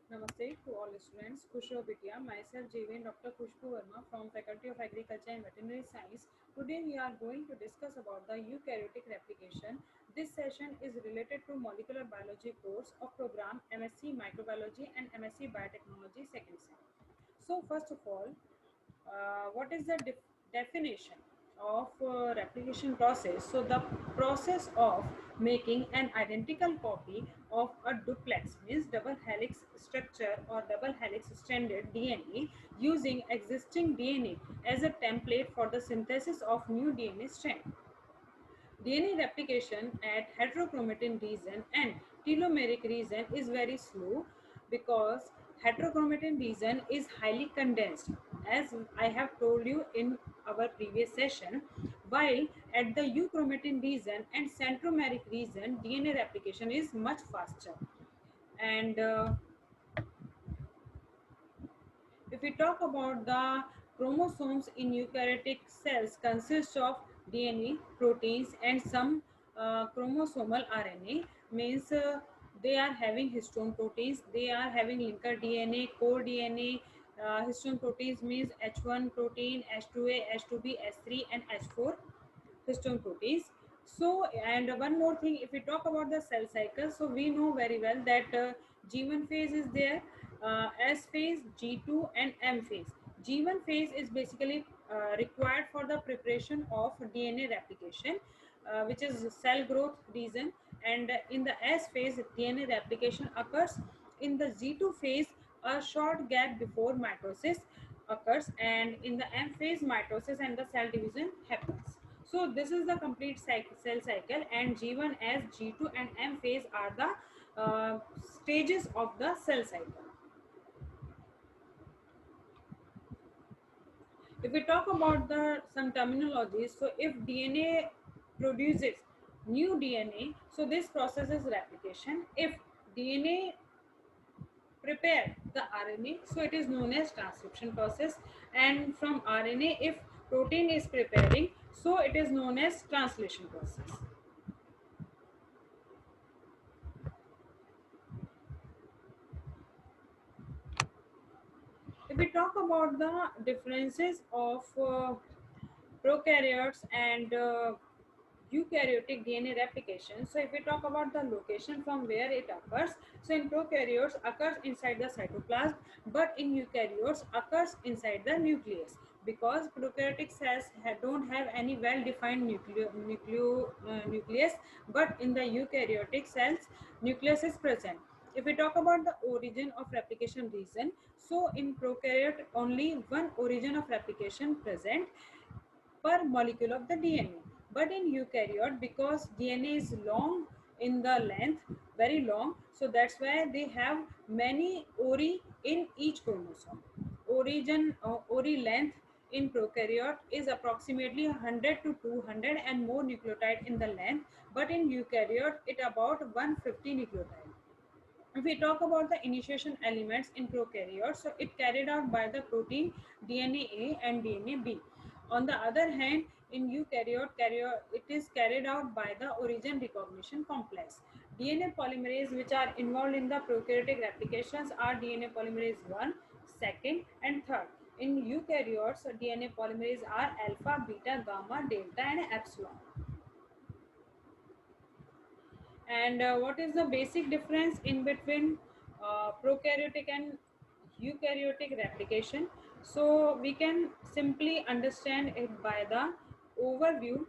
Namaste to all students. Khushro Bitia, myself Jivin Dr. Khushbu Verma from Faculty of Agriculture and Veterinary Science. Today we are going to discuss about the eukaryotic replication. This session is related to molecular biology course of program MSc Microbiology and MSc Biotechnology second sem. So first of all, what is the definition of replication process? So the process of making an identical copy of a duplex means double helix structure or double helix stranded DNA using existing DNA as a template for the synthesis of new DNA strand. DNA replication at heterochromatin region and telomeric region is very slow because heterochromatin region is highly condensed, as I have told you in our previous session, while at the euchromatin region and centromeric region DNA replication is much faster. And if we talk about the chromosomes in eukaryotic cells consist of DNA, proteins, and some chromosomal RNA. Means they are having histone proteins. They are having linker DNA, core DNA. Histone proteins means H1 protein, H2A, H2B, H3, and H4 histone proteins. So, and one more thing, if we talk about the cell cycle, so we know very well that G1 phase is there, S phase, G2, and M phase. G1 phase is basically required for the preparation of DNA replication, which is cell growth region, and in the S phase, DNA replication occurs. In the G2 phase, a short gap before mitosis occurs, and in the M phase, mitosis and the cell division happens. So this is the complete cell cycle, and G1 as G2 and M phase are the stages of the cell cycle. If we talk about the some terminologies, so if DNA produces new DNA, so this process is replication. If DNA prepare the RNA, so it is known as transcription process, and from RNA if protein is preparing, so it is known as translation process. If we talk about the differences of prokaryotes and eukaryotic DNA replication, so if we talk about the location from where it occurs, so in prokaryotes occurs inside the cytoplasm, but in eukaryotes occurs inside the nucleus, because prokaryotic cells don't have any well defined nucleus, but in the eukaryotic cells nucleus is present. If we talk about the origin of replication region, so in prokaryote only one origin of replication present per molecule of the DNA. But in eukaryote, because DNA is long in the length, very long, so that's why they have many ori in each chromosome. Ori length in prokaryote is approximately 100 to 200 and more nucleotide in the length, but in eukaryote it about 150 nucleotide. If we talk about the initiation elements in prokaryotes, so it carried out by the protein DNA A and DNA B. On the other hand, in eukaryote, it is carried out by the origin recognition complex. DNA polymerase which are involved in the prokaryotic replications are DNA polymerase 1, 2nd, and 3rd. In eukaryotes, DNA polymerase are alpha, beta, gamma, delta, and epsilon. And what is the basic difference in between prokaryotic and eukaryotic replication? So we can simply understand it by the overview.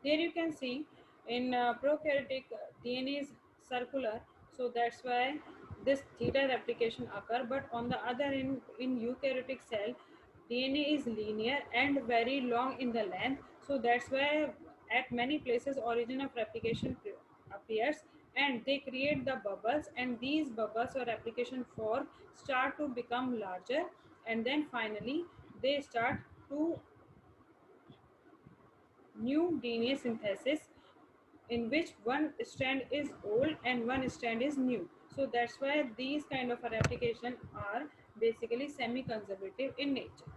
Here you can see in prokaryotic DNA is circular, so that's why this theta replication occur. But on the other end, in eukaryotic cell, DNA is linear and very long in the length, so that's why at many places origin of replication appears, and they create the bubbles, and these bubbles or replication fork start to become larger, and then finally they start to new DNA synthesis in which one strand is old and one strand is new. So that's why these kind of a replication are basically semi-conservative in nature.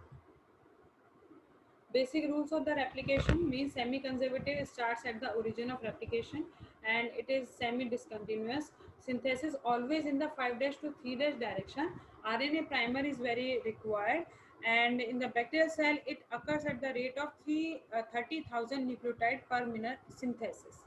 Basic rules of the replication means semi-conservative starts at the origin of replication and it is semi-discontinuous. Synthesis always in the 5' to 3' direction. RNA primer is very required and in the bacterial cell it occurs at the rate of 30,000 nucleotide per minute synthesis.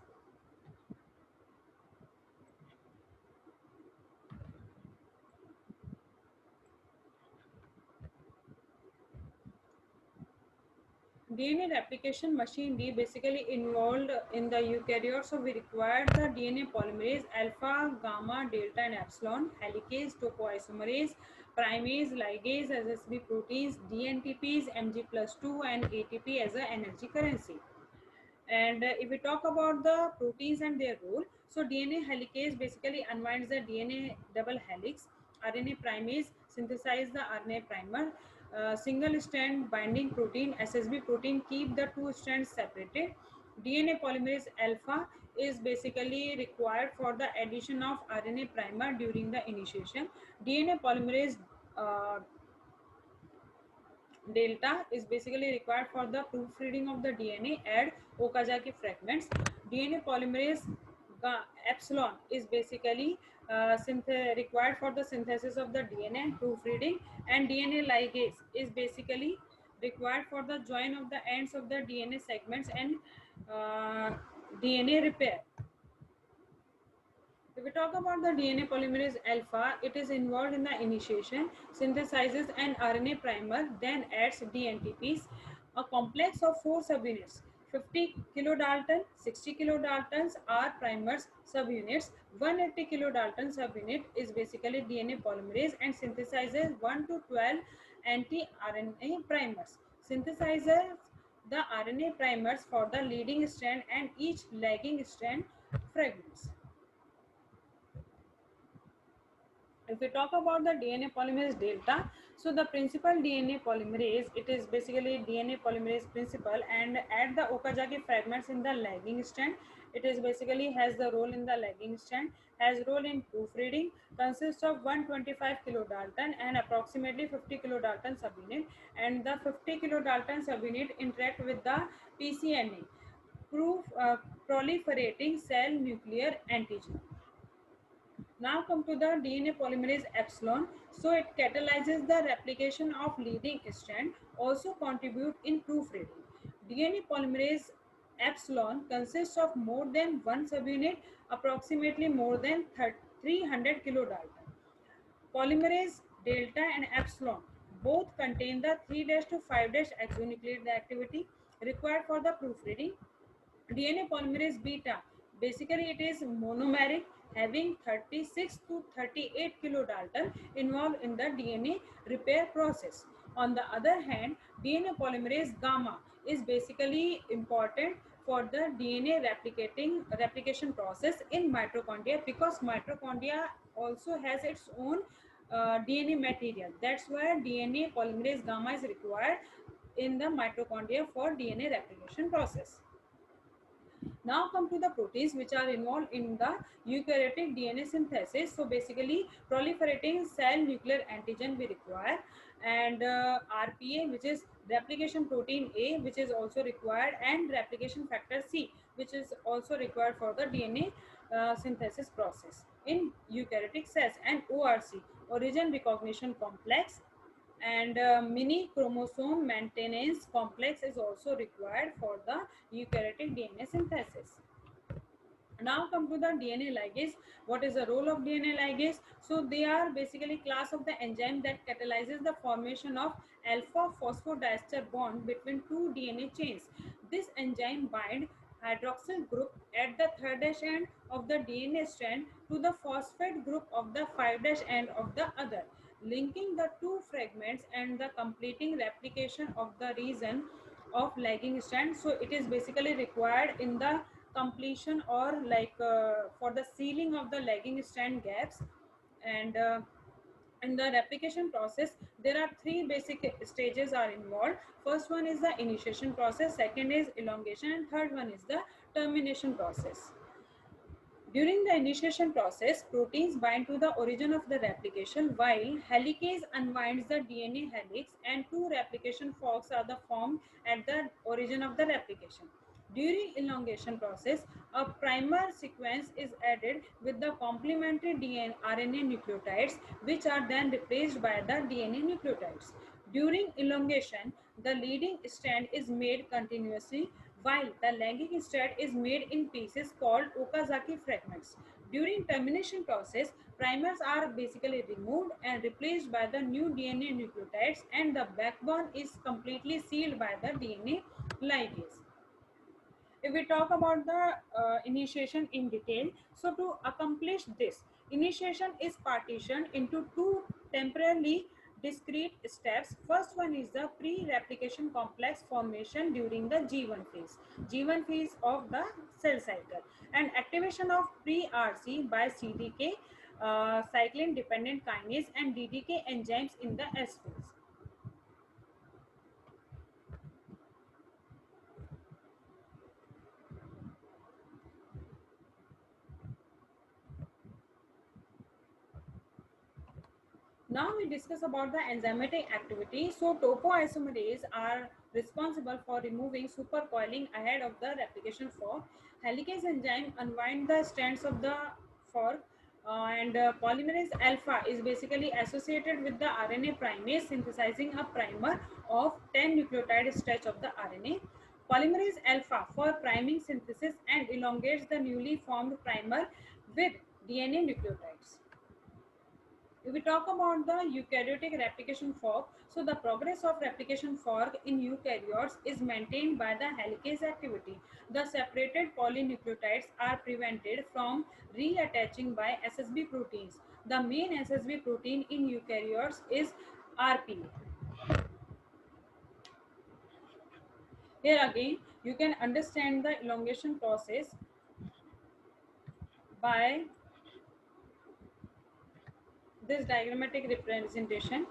DNA replication machinery basically involved in the eukaryotes, so we required the DNA polymerase alpha, gamma, delta, and epsilon, helicase, topoisomerase, primase, ligase, SSB proteins, DNTPs, Mg plus 2, and ATP as an energy currency. And if we talk about the proteins and their role, so DNA helicase basically unwinds the DNA double helix. RNA primase synthesize the RNA primer. Single strand binding protein, SSB protein, keep the two strands separated. DNA polymerase alpha is basically required for the addition of RNA primer during the initiation. DNA polymerase uh, delta is basically required for the proofreading of the DNA. Add Okazaki fragments. DNA polymerase epsilon is basically required for the synthesis of the DNA and proofreading, and DNA ligase is basically required for the join of the ends of the DNA segments and uh, DNA repair. If we talk about the DNA polymerase alpha, it is involved in the initiation, synthesizes an RNA primer, then adds DNTPs, a complex of 4 subunits. 50 kilodalton, 60 kilodaltons are primers subunits. 180 kilodalton subunit is basically DNA polymerase and synthesizes 1 to 12 anti-RNA primers. Synthesizes the RNA primers for the leading strand and each lagging strand fragments. If we talk about the DNA polymerase delta, so the principal DNA polymerase, it is basically DNA polymerase principal and add the Okazaki fragments in the lagging strand. It is basically has the role in the lagging strand, has role in proofreading, consists of 125 kilodalton and approximately 50 kilodalton subunit, and the 50 kilodalton subunit interact with the pCNA, proliferating cell nuclear antigen. Now come to the DNA polymerase epsilon. So it catalyzes the replication of leading strand, also contribute in proofreading. DNA polymerase epsilon consists of more than one subunit, approximately more than 300 kilodalton. Polymerase delta and epsilon both contain the 3' to 5' exonucleotide activity required for the proofreading. DNA polymerase beta, basically it is monomeric having 36 to 38 kilodalton involved in the DNA repair process. On the other hand, DNA polymerase gamma is basically important for the DNA replication process in mitochondria, because mitochondria also has its own DNA material. That's why DNA polymerase gamma is required in the mitochondria for DNA replication process. Now come to the proteins which are involved in the eukaryotic DNA synthesis. So basically proliferating cell nuclear antigen we require, and RPA, which is replication protein A, which is also required, and replication factor C, which is also required for the DNA synthesis process in eukaryotic cells, and ORC, origin recognition complex, and mini chromosome maintenance complex is also required for the eukaryotic DNA synthesis. Now come to the DNA ligase. What is the role of DNA ligase? So they are basically class of the enzyme that catalyzes the formation of alpha phosphodiester bond between two DNA chains. This enzyme bind hydroxyl group at the 3' end of the DNA strand to the phosphate group of the 5' end of the other, linking the two fragments and the completing replication of the region of lagging strand. So it is basically required in the completion or for the sealing of the lagging strand gaps. And in the replication process there are three basic stages are involved. First one is the initiation process, second is elongation, and third one is the termination process. During the initiation process, proteins bind to the origin of the replication while helicase unwinds the DNA helix and two replication forks are the formed at the origin of the replication. During elongation process, a primer sequence is added with the complementary DNA RNA nucleotides which are then replaced by the DNA nucleotides. During elongation, the leading strand is made continuously while the lagging strand is made in pieces called Okazaki fragments. During termination process, primers are basically removed and replaced by the new DNA nucleotides and the backbone is completely sealed by the DNA ligase. If we talk about the initiation in detail, so to accomplish this, initiation is partitioned into two temporarily discrete steps. First one is the pre-replication complex formation during the G1 phase of the cell cycle, and activation of pre-RC by CDK, cyclin dependent kinase and DDK enzymes in the S phase. Now we discuss about the enzymatic activity. So topoisomerase are responsible for removing supercoiling ahead of the replication fork. Helicase enzyme unwind the strands of the fork, and polymerase alpha is basically associated with the RNA primase synthesizing a primer of 10 nucleotide stretch of the RNA. Polymerase alpha for priming synthesis and elongates the newly formed primer with DNA nucleotides. If we talk about the eukaryotic replication fork, so the progress of replication fork in eukaryotes is maintained by the helicase activity. The separated polynucleotides are prevented from reattaching by SSB proteins. The main SSB protein in eukaryotes is RPA. Here again, you can understand the elongation process by this diagrammatic representation.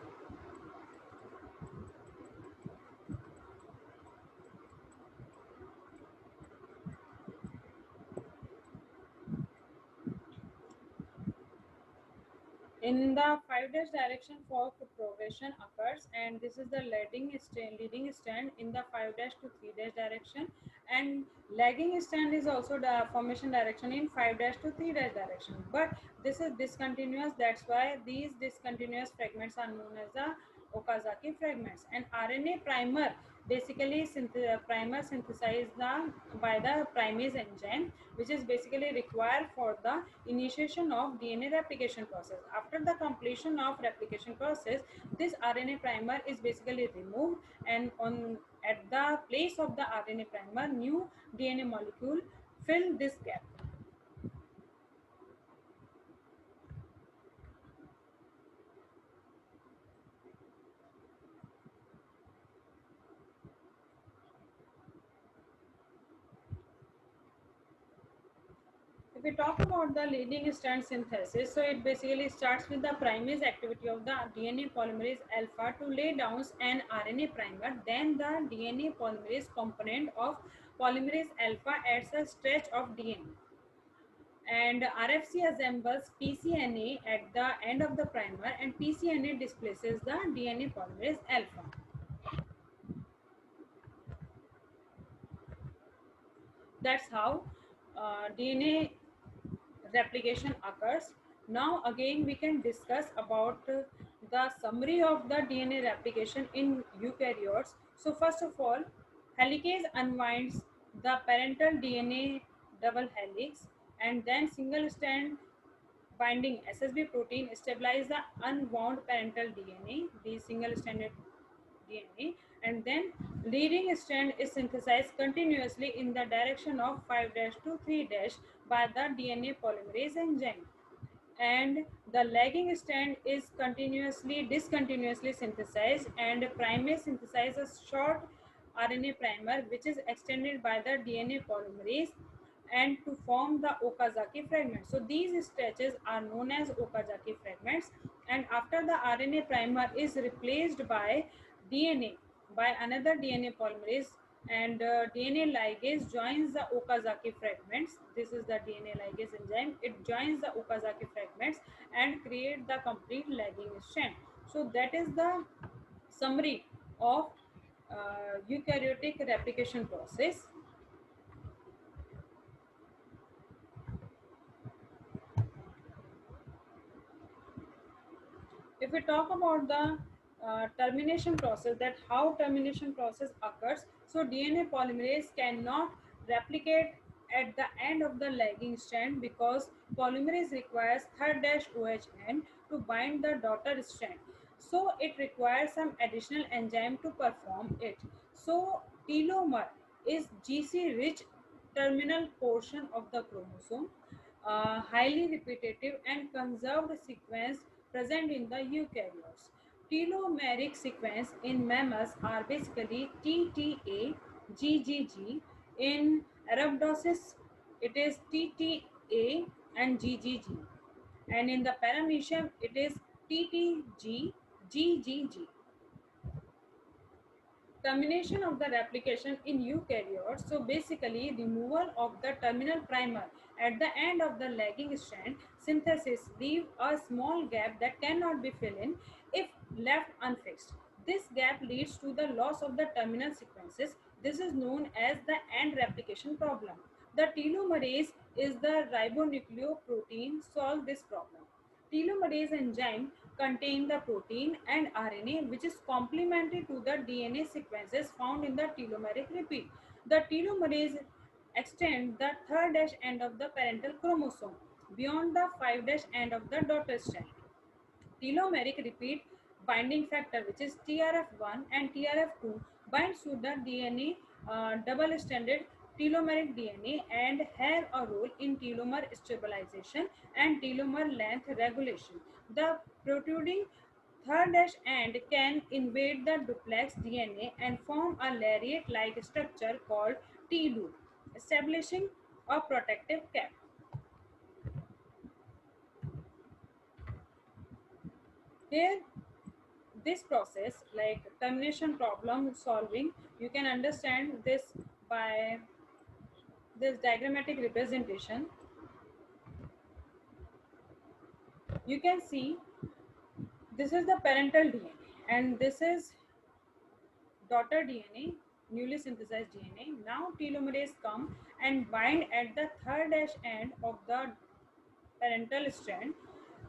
In the 5' direction, fork progression occurs, and this is the leading stand in the 5' to 3' direction, and lagging stand is also the formation direction in 5' to 3' direction. But this is discontinuous. That's why these discontinuous fragments are known as the Okazaki fragments. And RNA primer basically primer synthesized by the primase enzyme, which is basically required for the initiation of DNA replication process. After the completion of replication process, this RNA primer is basically removed, and on at the place of the RNA primer, new DNA molecule fill this gap. If we talk about the leading strand synthesis, so it basically starts with the primase activity of the DNA polymerase alpha to lay down an RNA primer. Then the DNA polymerase component of polymerase alpha adds a stretch of DNA. And RFC assembles pCNA at the end of the primer, and pCNA displaces the DNA polymerase alpha. That's how DNA replication occurs. Now again we can discuss about the summary of the DNA replication in eukaryotes. So first of all, helicase unwinds the parental DNA double helix, and then single strand binding SSB protein stabilize the unwound parental DNA, the single stranded DNA, and then leading strand is synthesized continuously in the direction of 5' to 3' by the DNA polymerase enzyme, and the lagging strand is discontinuously synthesized, and primase synthesizes short RNA primer which is extended by the DNA polymerase and to form the Okazaki fragment. So these stretches are known as Okazaki fragments, and after the RNA primer is replaced by DNA by another DNA polymerase, and DNA ligase joins the Okazaki fragments. This is the DNA ligase enzyme. It joins the Okazaki fragments and create the complete lagging strand. So that is the summary of eukaryotic replication process. If we talk about the termination process, that how termination process occurs, so DNA polymerase cannot replicate at the end of the lagging strand because polymerase requires third dash OH end to bind the daughter strand. So it requires some additional enzyme to perform it. So telomere is GC rich terminal portion of the chromosome, highly repetitive and conserved sequence present in the eukaryotes. Telomeric sequence in mammals are basically TTA, GGG. In Arabidopsis, it is TTA and GGG. And in the Paramecium, it is TTG, GGG. Termination of the replication in eukaryotes. So basically removal of the terminal primer at the end of the lagging strand synthesis leave a small gap that cannot be filled in if left unfixed. This gap leads to the loss of the terminal sequences. This is known as the end replication problem. The telomerase is the ribonucleoprotein solve this problem. Telomerase enzyme contain the protein and RNA which is complementary to the DNA sequences found in the telomeric repeat. The telomerase extend the third dash end of the parental chromosome beyond the 5' end of the daughter strand. Telomeric repeat binding factor which is TRF1 and TRF2 binds to the DNA double-stranded telomeric DNA and have a role in telomere stabilization and telomere length regulation. The protruding third dash end can invade the duplex DNA and form a lariat-like structure called T-loop, establishing a protective cap. Here this process like termination problem solving, you can understand this by this diagrammatic representation. You can see this is the parental DNA and this is daughter DNA, newly synthesized DNA. Now telomerase come and bind at the third dash end of the parental strand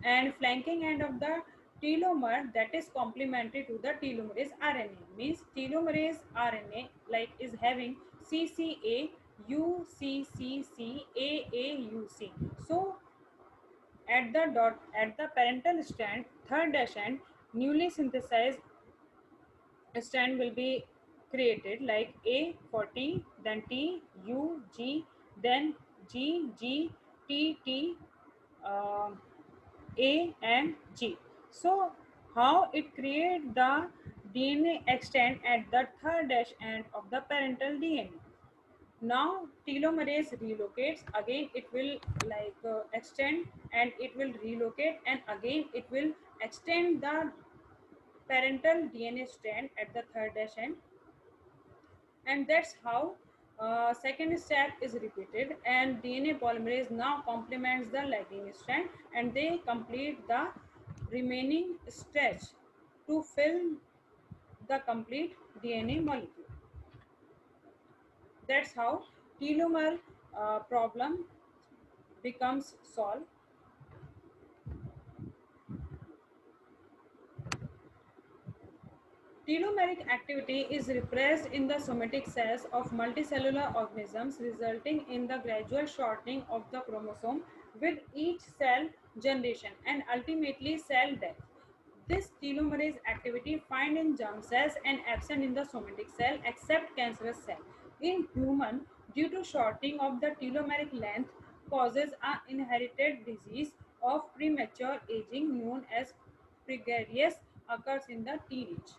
and flanking end of the telomere that is complementary to the telomerase RNA, means telomerase RNA like is having CCA UCCC AAUC. So at the parental strand third dash end newly synthesized strand will be created like A for T, then T, U, G, then G, G, T, T, uh, A and G. So how it create the DNA extend at the third dash end of the parental DNA. Now telomerase relocates again, it will extend and it will relocate and again it will extend the parental DNA strand at the third dash end, and that's how second step is repeated and DNA polymerase now complements the lagging strand and they complete the remaining stretch to fill the complete DNA molecule. That's how telomere problem becomes solved. Telomeric activity is repressed in the somatic cells of multicellular organisms, resulting in the gradual shortening of the chromosome with each cell generation and ultimately cell death. This telomerase activity found in germ cells and absent in the somatic cell except cancerous cell. In human, due to shortening of the telomeric length causes an inherited disease of premature aging known as pregarious occurs in the teenage.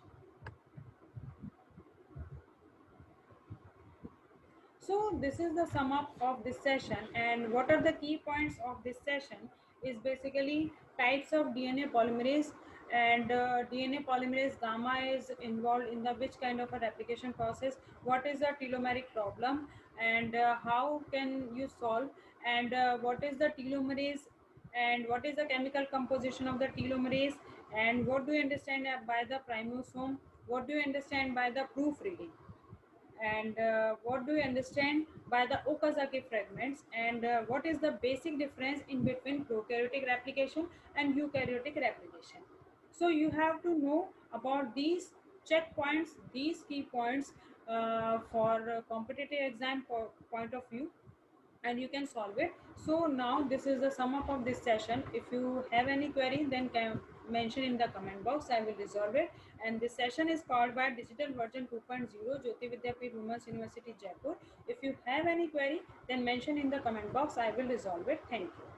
So this is the sum up of this session, and what are the key points of this session is basically types of DNA polymerase, And DNA polymerase gamma is involved in the which kind of a replication process, what is the telomeric problem, and how can you solve, and what is the telomerase, and what is the chemical composition of the telomerase, and what do you understand by the primosome, what do you understand by the proofreading, and what do you understand by the Okazaki fragments, and what is the basic difference in between prokaryotic replication and eukaryotic replication. So you have to know about these checkpoints, these key points for competitive exam point of view, and you can solve it. So now this is the sum up of this session. If you have any query, then can mention in the comment box, I will resolve it. And this session is powered by digital version 2.0 Jyoti Vidyapeeth Women's University Jaipur. If you have any query, then mention in the comment box, I will resolve it. Thank you.